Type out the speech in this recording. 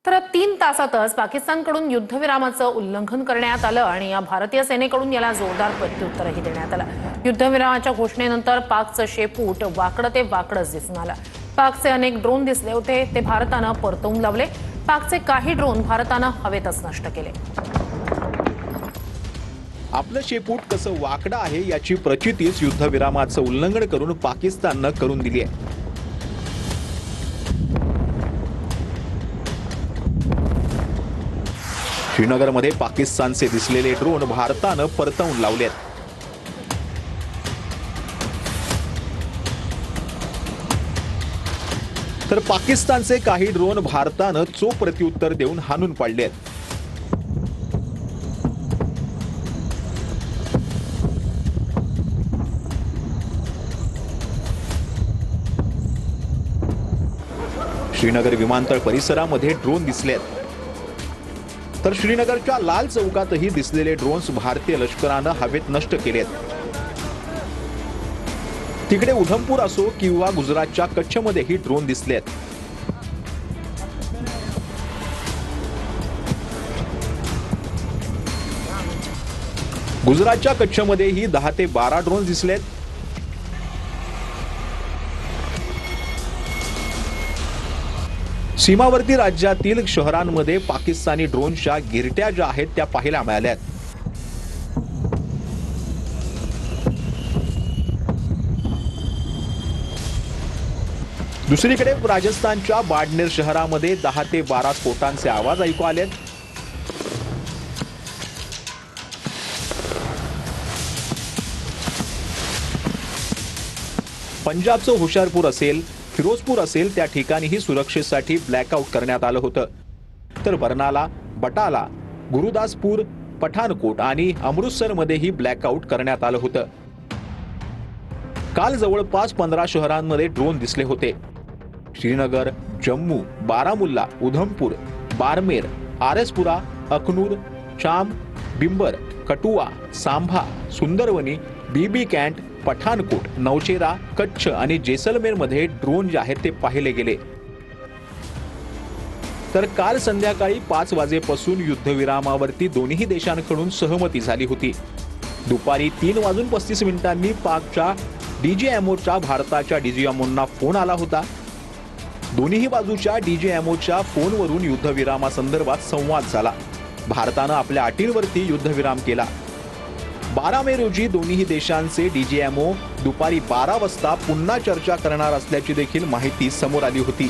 तर 3 तासातच पाकिस्तानकडून युद्धविरामाचं उल्लंघन करण्यात आलं आणि या भारतीय सेनेकडून याला जोरदार प्रत्युत्तरही देण्यात आलं। युद्धविरामाच्या घोषणेनंतर पाकचं शेपूट वाकडं ते वाकडंच दिसून आलं। पाकचे अनेक ड्रोन दिसले होते, ते भारतानं परतवून लावले। पाकचे काही ड्रोन भारतानं हवेतच नष्ट केले। आपलं शेपूट कसं वाकडं आहे याची प्रचितीच युद्धविरामाचं उल्लंघन करून पाकिस्ताननं करून दिली आहे। श्रीनगरमध्ये पाकिस्तानचे दिसलेले ड्रोन भारतानं परतवून लावलेत। तर पाकिस्तानचे काही ड्रोन भारतानं चोख प्रत्युत्तर देऊन हाणून पाडलेत। श्रीनगर विमानतळ परिसरामध्ये ड्रोन दिसलेत। तर श्रीनगरच्या लाल चौकातही दिसलेले ड्रोन्स भारतीय लष्करानं हवेत नष्ट केलेत। तिकडे उधमपूर असो किंवा गुजरातच्या कच्छमध्येही ड्रोन दिसलेत। गुजरातच्या कच्छमध्येही 10 ते 12 ड्रोन दिसलेत। सीमावर्ती राज्यातील शहरांमध्ये पाकिस्तानी ड्रोनच्या गिरट्या ज्या आहेत त्या पाहायला मिळाल्यात। दुसरीकडे राजस्थानच्या बाडमेर शहरामध्ये 10 ते 12 स्फोटांचे आवाज ऐकू आलेत। पंजाबचं हुशारपूर असेल, फिरोजपूर असेल, त्या ठिकाणीही सुरक्षेसाठी ब्लॅकआउट करण्यात आलं होतं। तर बरनाला, बटाला, गुरुदासपूर, पठाणकोट आणि अमृतसरमध्येही ब्लॅकआउट करण्यात आलं होतं। काल जवळपास 15 शहरांमध्ये ड्रोन दिसले होते। श्रीनगर, जम्मू, बारामुल्ला, उधमपूर, बारमेर, आरएसपुरा, अखनूर, चाम, बिंबर, कटुआ, सांभा, सुंदरवनी, बीबी कॅन्ट, पठाणकोट, नौचेरा, कच्छ आणि जैसलमेर मध्ये ड्रोन जे आहेत ते पाहिले गेले। तर काल संध्याकाळी 5 वाजेपासून युद्धविरामावरती दोन्ही देशांकडून सहमती झाली होती। दुपारी 3:35 पाकच्या डीजीएमओच्या भारताच्या डीजीएमओंना फोन आला होता। दोन्ही बाजूच्या डीजीएमओच्या फोनवरून युद्धविरामासंदर्भात संवाद झाला। भारतानं आपल्या अटींवरती युद्धविराम केला। 12 मे रोजी दोन्ही देशांचे डीजीएमओ दुपारी 12 वाजता पुन्हा चर्चा करणार असल्याची देखील माहिती समोर आली होती।